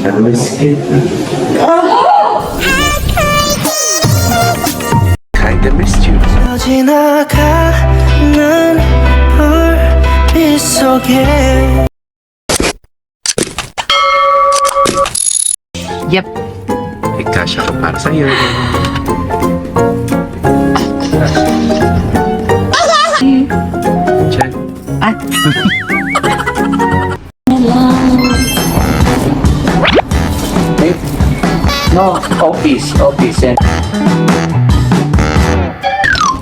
I miss it. Kinda missed you. 지나가는 불빛 속에 Yep. May kasha ka para sa'yo. Check. No, office. And...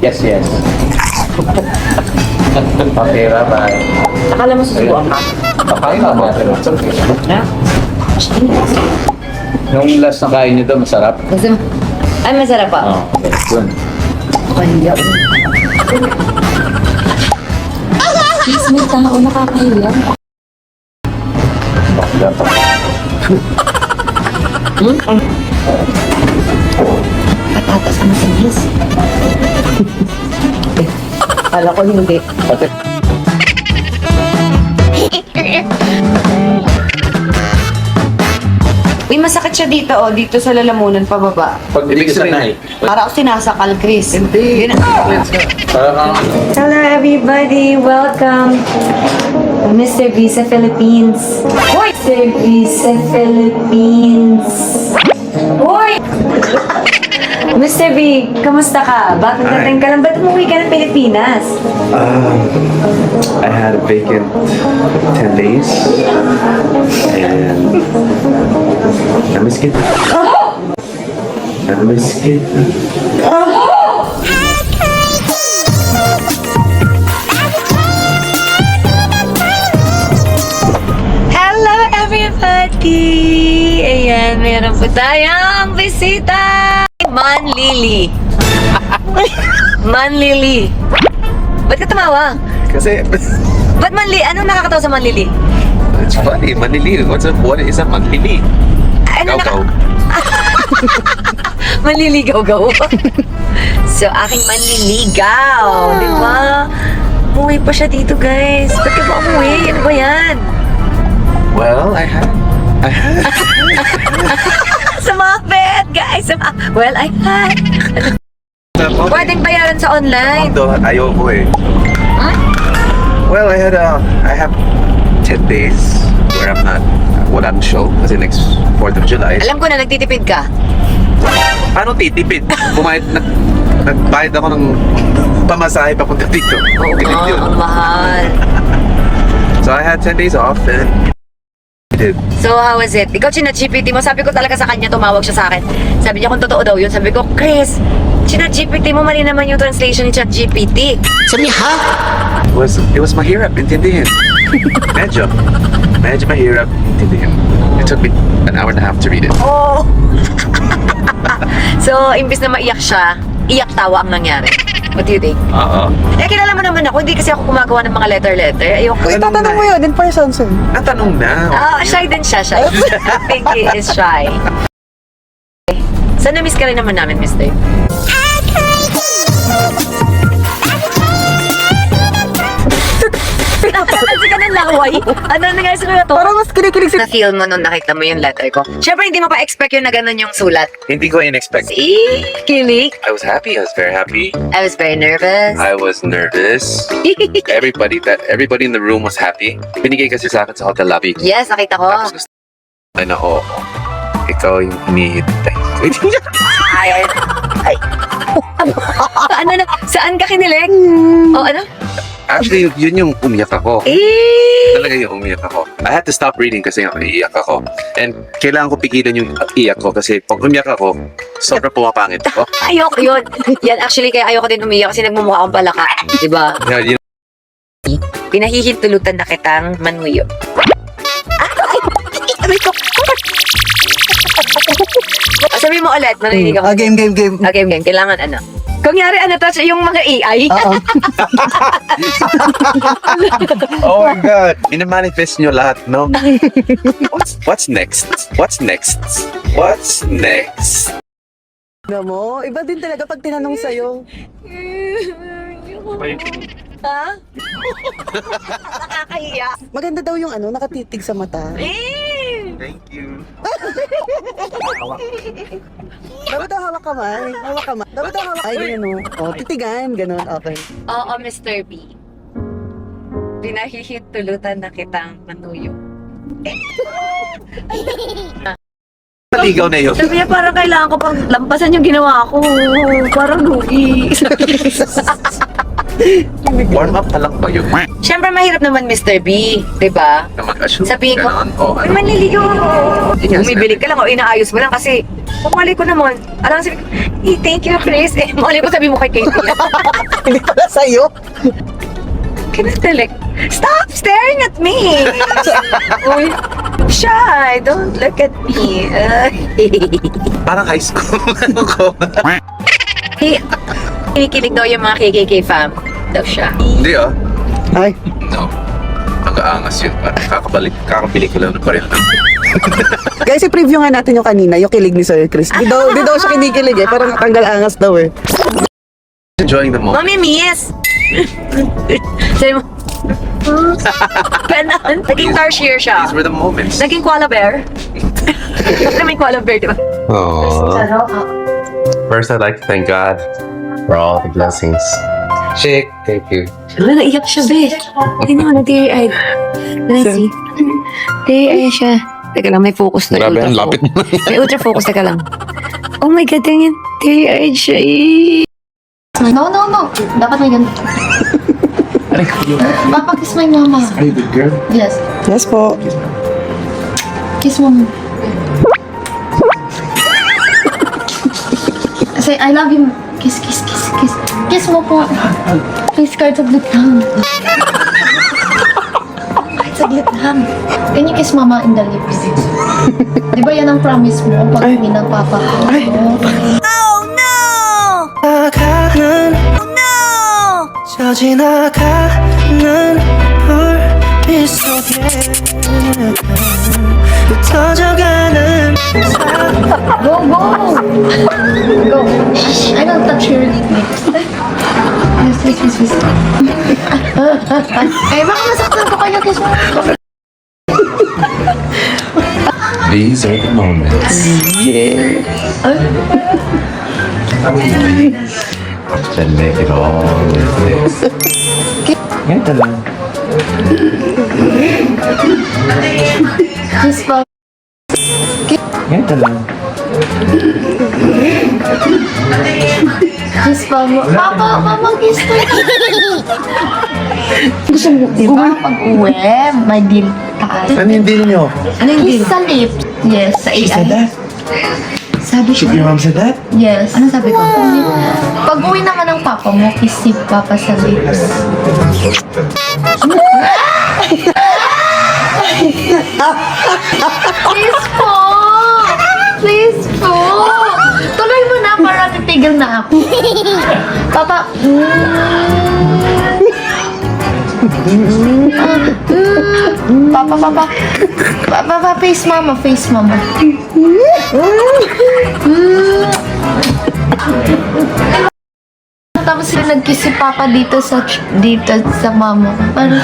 Yes. Okay, bye-bye. Akala mo susubuan ka? Kakain ka ba? It's okay. Nung last na kain nito, masarap. Gusto mo? Ay, masarap pa. Oh, okay. Good. Kaya. Please, may tao nakakahiya. Bakla pa. Patatas na masinis. Kala ko hindi. Pati. Uy, masakit siya dito, oh. Dito sa lalamunan pababa. Pag ibig sabihin. Para ako sinasakal, Chris. Hindi. Parang Hello everybody, welcome to Mr. Visa Philippines. Hoy! Mr. Visa Philippines. Hoy! Mr. V, kamusta ka? Bakit dating ka lang? Ba't umuwi ka ng Pilipinas? I had a vacant 10 days. And I miss it. I miss it. Hello everybody! Ayan, meron po tayong bisita! Manlili. Manlili. Ba't ka tumawa? Kasi, Ba't Manlili? Anong nakakatawa sa Manlili? it's funny. Manlili. What is a manlili? Ano Gaw-gaw. Manliligaw-gaw. So, aking manliligaw. Di ba? Umuwi pa siya dito, guys. Ba't ka ba umuwi? Ano ba yan? Well, I had. Sumapit, guys. Well, I had. Pwedeng bayaran sa online. Although, ayoko eh. Well, I have 10 days where I'm not, walang show kasi next 4th of July. Alam ko na, nagtitipid ka. Paano titipid? Nagbayad ako ng pamasahe papunta dito. Pilit yun. Ang mahal. So I had 10 days off and I did. So, how was it? Ikaw, chinat-GPT mo. Sabi ko talaga sa kanya, tumawag siya sa akin. Sabi niya kung totoo daw yun. Sabi ko, Chris, chinat-GPT mo, mali naman yung translation ni chat-GPT. Sabi niya, ha? It was mahirap intindihin. Medyo mahirap intindihin. It took me an hour and a half to read it. Oh! So, imbis na maiyak siya, iyak-tawa ang nangyari. What do you think? Oo. Eh, kilala mo naman ako, hindi kasi ako gumagawa ng mga letter-letter. Ayoko. Tatanong mo yun in person soon. Natanong na. Shy din siya, shy. I think he is shy. So, na-miss ka rin naman namin, Mr. Pinapalansi ka ng laway. Ano nangyari sa mga to? Parang mas kinikilig si... Na-feel mo nung nakita mo yung letter ko. Siyempre, hindi mo pa expect yun na ganun yung sulat. Hindi ko in-expect. Kilig. I was happy. I was very happy. I was very nervous. I was nervous. Everybody in the room was happy. Binigay kasi sa akin sa hotel lobby. Yes, nakita ko. Tapos gusto ay nako. Ikaw yung hinihintay. Ay. Ano na? Saan ka kinilig? Oh, ano? Actually, yun yung umiyak ako. Talaga yung umiyak ako. I had to stop reading kasi iiyak ako. And kailangan ko pigilan yung iyak ko kasi pag umiyak ako, sobrang pumapangit ako. Ayoko yun. Yan, actually, kaya ayoko din umiyak kasi nagmumukha akong palaka. Diba? Yun, Pinahihintulutan na kitang manuyo. Aray ko! Sabi mo ulit, narinig ako. Game. Okay, game. Kailangan ano? Kunyari, ano to, yung mga AI? Oo. oh my God! Minamanifest nyo lahat, no? What's next? What's next? What's next? Alam mo, iba din talaga pag tinanong sa'yo. Ha? Nakakahiya. Maganda daw yung ano, nakatitig sa mata. Eh! Thank you. Dapat daw hawak kamay. Hawak kamay. Dapat daw hawak. Ay, ganun o. Titigan, ganun. Okay. Oo, Mr. B. Pinahihit tulutan na kitang manuyo. Naligaw na yun. Sabi niya, parang kailangan ko pang lampasan yung ginawa ko. Parang lugi. Warm up pa lang ba yun? Siyempre, mahirap naman, Mr. B. Diba? Na mag-assume. Sabihin ko, Ganon. O, ay, ano? manliligaw ako. Bumibili ka lang o inaayos mo lang kasi pumali ko naman. Alam sabi ko, hey, thank you, Chris. Eh, mali ko sabi mo kay Katie. Hindi pala sa'yo. Kinatelek. Stop staring at me! Uy, shy, don't look at me. Parang high school. Ano ko? Kinikilig daw yung mga KKK fam. Daw siya. Hindi ah. Ay. No. Ang-aangas yun. Kakabili ko lang ng baril. Guys, i-preview nga natin yung kanina, yung kilig ni Sir Chris. Di daw siya kinikilig eh. Parang tanggal angas daw eh. Enjoying the moment. Mami, miss! Sabi mo, ganon. Naging Tarsier siya. These were the moments. Naging koala bear. May koala bear, di ba? First, I'd like to thank God for all the blessings. Shake, thank you. Wala, naiyak siya, be. Tingnan mo na, teary-eyed. Let's see. Teary-eyed siya. Teka lang, may focus na. Grabe, ultra ang lapit mo. May ultra focus, teka lang. Oh my God, tingin. Teary-eyed siya, eh. No. Dapat may ganito. Papa, kiss my mama. Are you good girl? Yes. Yes po. Kiss mo. Say, I love you. Kiss. Kiss mo po. Please, kahit saglit lang. Kahit saglit lang. Can you kiss mama in the lips? Di ba yan ang promise mo pag uwi ng papa ko? 나가는 저 지나가는 불빛 속에 흩어져가는 Go! Go! Shh! I don't touch your lips. Please. Ay, baka masaktan ko kayo. Kiss mo. These are the moments. That make it all worth it. Ganito lang. Kiss po. Ganito lang. Kiss po. Mama, kiss ko. Gusto mo, di ba? Pag uwi, may deal tayo. Ano yung deal nyo? Ano yung Kiss deal? sa lips. Yes, sa She said AI. that? Sabi Your ko. mom said that? Yes. Ano sabi ko? Pag uwi naman ng papa mo, kiss si papa sa lips. Please po! Please po! Tuloy mo na para titigil na ako. Papa, Papa, face mama. Tapos sila nag-kiss si Papa dito sa mama ko. Parang,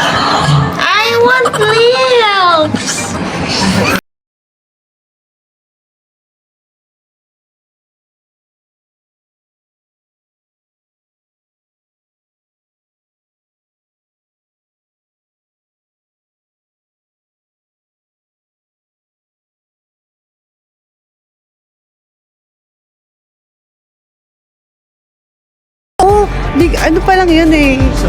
I want lips! Oh, ano pa lang yun eh. It's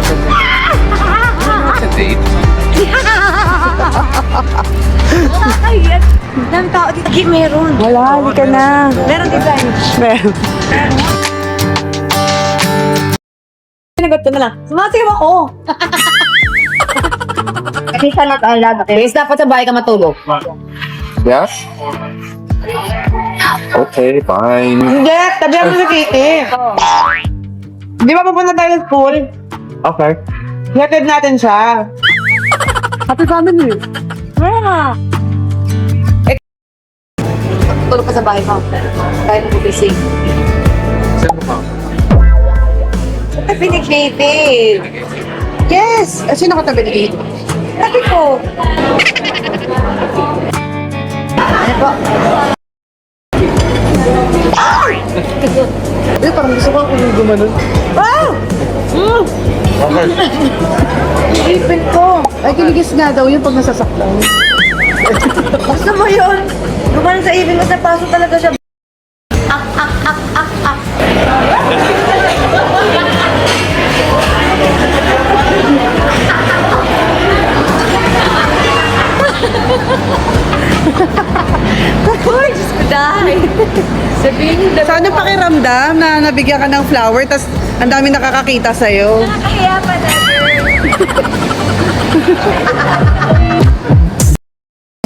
a date. Nakakahiyan. Dami tao dito. Lagi meron. Wala, hindi ka na. Meron design. Meron. Sinagot ko na lang. Sumasayaw ako. Kasi siya nag-alaga. Chris, dapat sa bahay ka matulog. Yeah? Okay, fine. Hindi, tabihan mo si Kitty. Di ba pupunta tayo sa school? Okay. Hatid natin siya. Happy family. Yeah. Tulog ka sa bahay mo. Kaya mo busy. Saan mo pa? Ay, pinag-dated. Yes! Sino katabi ni Kitty? Sabi ko. Parang gusto ko akong gumanon. Ah! Ipin ko. Ay, kiligis nga daw yun pag nasasaktan. Gusto mo yun? Gumanon sa ibig mo sa paso talaga siya. Uy, Diyos ko, dahil. Sabihin niyo, Saan yung pakiramdam na nabigyan ka ng flower tas ang dami nakakakita sa'yo? nakakahiya pa na.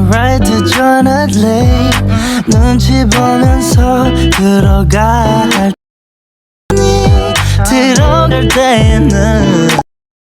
Right to 전화 late 눈치 보면서 들어갈 들어갈 때에는